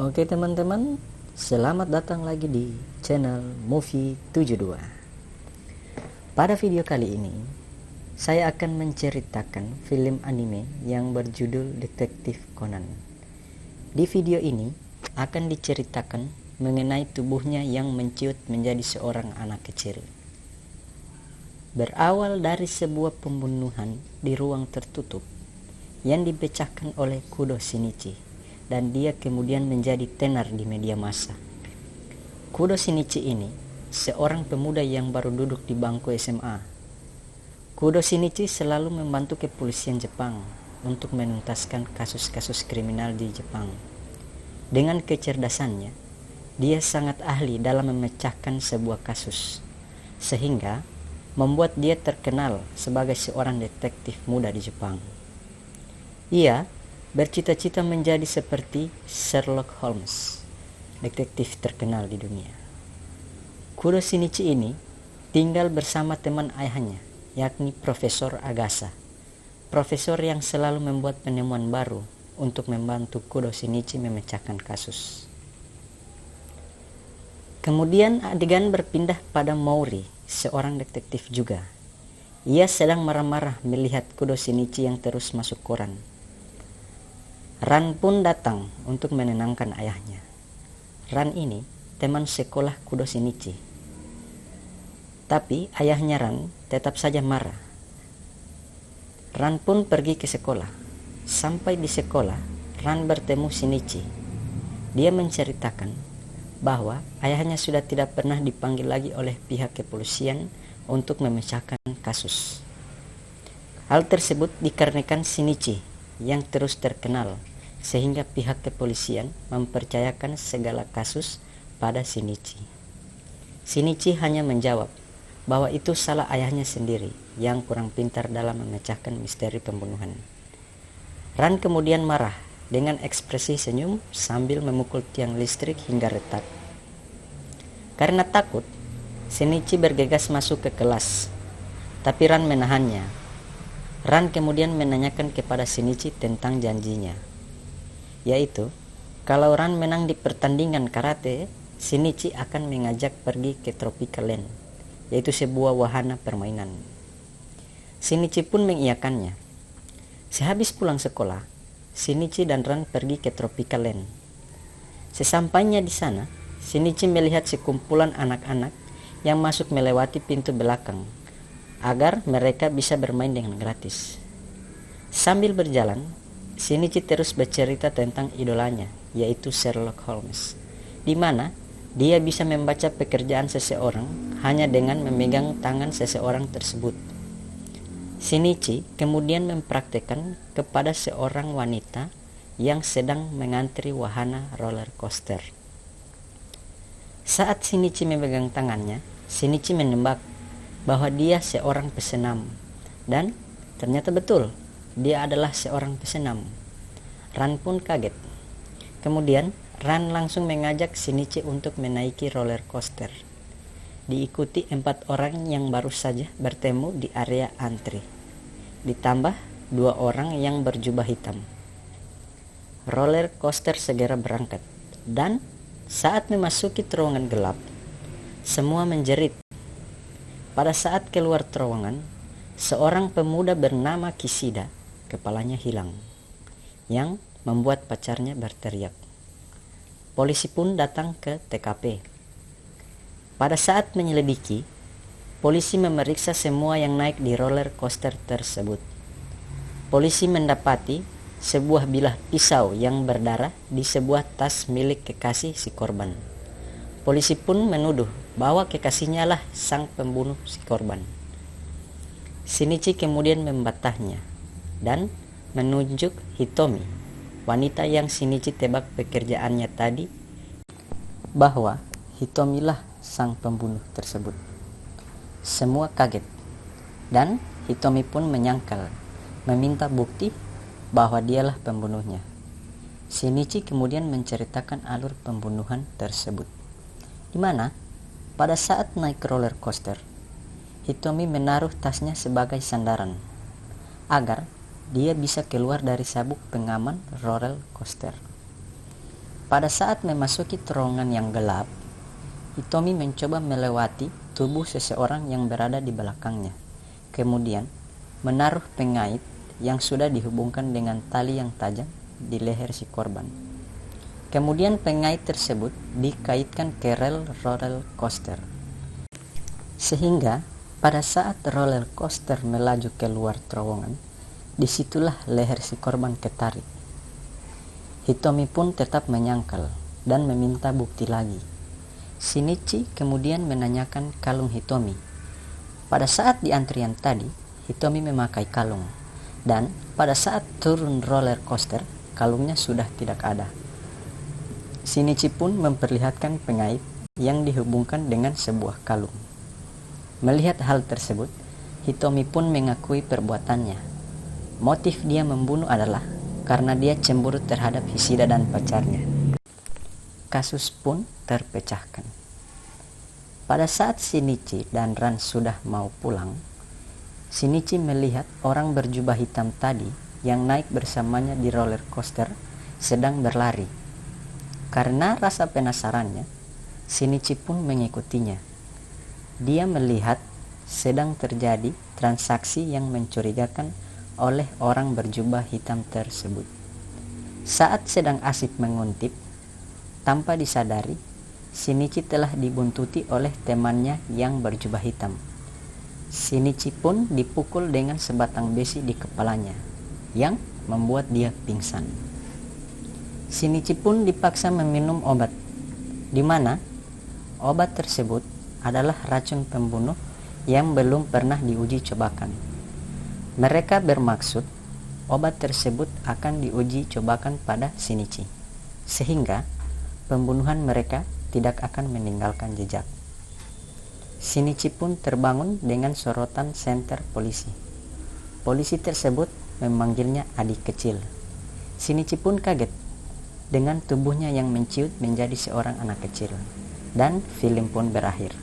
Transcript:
Oke teman-teman, selamat datang lagi di channel Movie 72. Pada video kali ini, saya akan menceritakan film anime yang berjudul Detektif Conan. Di video ini akan diceritakan mengenai tubuhnya yang menciut menjadi seorang anak kecil. Berawal dari sebuah pembunuhan di ruang tertutup yang dipecahkan oleh Kudo Shinichi, dan dia kemudian menjadi tenar di media massa. Kudo Shinichi ini seorang pemuda yang baru duduk di bangku SMA. Kudo Shinichi selalu membantu kepolisian Jepang untuk menuntaskan kasus-kasus kriminal di Jepang. Dengan kecerdasannya, dia sangat ahli dalam memecahkan sebuah kasus, sehingga membuat dia terkenal sebagai seorang detektif muda di Jepang. Ia bercita-cita menjadi seperti Sherlock Holmes, detektif terkenal di dunia. Kudo Shinichi ini tinggal bersama teman ayahnya, yakni Profesor Agasa, profesor yang selalu membuat penemuan baru untuk membantu Kudo Shinichi memecahkan kasus. Kemudian adegan berpindah pada Mori, seorang detektif juga. Ia sedang marah-marah melihat Kudo Shinichi yang terus masuk koran. Ran pun datang untuk menenangkan ayahnya. Ran ini teman sekolah Kudo Shinichi. Tapi ayahnya Ran tetap saja marah. Ran pun pergi ke sekolah. Sampai di sekolah, Ran bertemu Shinichi. Dia menceritakan bahwa ayahnya sudah tidak pernah dipanggil lagi oleh pihak kepolisian untuk memecahkan kasus. Hal tersebut dikarenakan Shinichi yang terus terkenal, sehingga pihak kepolisian mempercayakan segala kasus pada Shinichi. Shinichi hanya menjawab bahwa itu salah ayahnya sendiri yang kurang pintar dalam memecahkan misteri pembunuhan. Ran kemudian marah dengan ekspresi senyum sambil memukul tiang listrik hingga retak. Karena takut, Shinichi bergegas masuk ke kelas, tapi Ran menahannya. Ran kemudian menanyakan kepada Shinichi tentang janjinya, yaitu kalau Ran menang di pertandingan karate, Shinichi akan mengajak pergi ke Tropical Land, yaitu sebuah wahana permainan. Shinichi pun mengiyakannya. Sehabis pulang sekolah, Shinichi dan Ran pergi ke Tropical Land. Sesampainya di sana, Shinichi melihat sekumpulan anak-anak yang masuk melewati pintu belakang agar mereka bisa bermain dengan gratis. Sambil berjalan, Shinichi terus bercerita tentang idolanya, yaitu Sherlock Holmes, di mana dia bisa membaca pekerjaan seseorang hanya dengan memegang tangan seseorang tersebut. Shinichi kemudian mempraktekkan kepada seorang wanita yang sedang mengantri wahana roller coaster. Saat Shinichi memegang tangannya, Shinichi menebak bahwa dia seorang pesenam, dan ternyata betul, dia adalah seorang pesenam. Ran pun kaget. Kemudian Ran langsung mengajak Shinichi untuk menaiki roller coaster, diikuti 4 orang yang baru saja bertemu di area antri, ditambah 2 orang yang berjubah hitam. Roller coaster segera berangkat, dan saat memasuki terowongan gelap, semua menjerit. Pada saat keluar terowongan, seorang pemuda bernama Kishida kepalanya hilang, yang membuat pacarnya berteriak. Polisi pun datang ke TKP. Pada saat menyelidiki, polisi memeriksa semua yang naik di roller coaster tersebut. Polisi mendapati sebuah bilah pisau yang berdarah di sebuah tas milik kekasih si korban. Polisi pun menuduh bahwa kekasihnya lah sang pembunuh si korban. Shinichi kemudian membantahnya dan menunjuk Hitomi, wanita yang Shinichi tebak pekerjaannya tadi, bahwa Hitomi lah sang pembunuh tersebut. Semua kaget, dan Hitomi pun menyangkal, meminta bukti bahwa dialah pembunuhnya. Shinichi kemudian menceritakan alur pembunuhan tersebut, di mana pada saat naik roller coaster, Hitomi menaruh tasnya sebagai sandaran agar dia bisa keluar dari sabuk pengaman roller coaster. Pada saat memasuki terowongan yang gelap, Hitomi mencoba melewati tubuh seseorang yang berada di belakangnya. Kemudian, menaruh pengait yang sudah dihubungkan dengan tali yang tajam di leher si korban. Kemudian pengait tersebut dikaitkan ke rel roller coaster. Sehingga pada saat roller coaster melaju keluar terowongan, disitulah leher si korban ketarik. Hitomi pun tetap menyangkal dan meminta bukti lagi. Shinichi kemudian menanyakan kalung Hitomi. Pada saat di antrian tadi, Hitomi memakai kalung, dan pada saat turun roller coaster, kalungnya sudah tidak ada. Shinichi pun memperlihatkan pengait yang dihubungkan dengan sebuah kalung. Melihat hal tersebut, Hitomi pun mengakui perbuatannya. Motif dia membunuh adalah karena dia cemburu terhadap Hishida dan pacarnya. Kasus pun terpecahkan. Pada saat Shinichi dan Ran sudah mau pulang, Shinichi melihat orang berjubah hitam tadi yang naik bersamanya di roller coaster sedang berlari. Karena rasa penasarannya, Shinichi pun mengikutinya. Dia melihat sedang terjadi transaksi yang mencurigakan oleh orang berjubah hitam tersebut. Saat sedang asik menguntip, tanpa disadari, Shinichi telah dibuntuti oleh temannya yang berjubah hitam. Shinichi pun dipukul dengan sebatang besi di kepalanya, yang membuat dia pingsan. Shinichi pun dipaksa meminum obat, di mana obat tersebut adalah racun pembunuh yang belum pernah diuji cobakan. Mereka bermaksud obat tersebut akan diuji cobakan pada Shinichi, sehingga pembunuhan mereka tidak akan meninggalkan jejak. Shinichi pun terbangun dengan sorotan senter polisi. Polisi tersebut memanggilnya adik kecil. Shinichi pun kaget dengan tubuhnya yang menciut menjadi seorang anak kecil, dan film pun berakhir.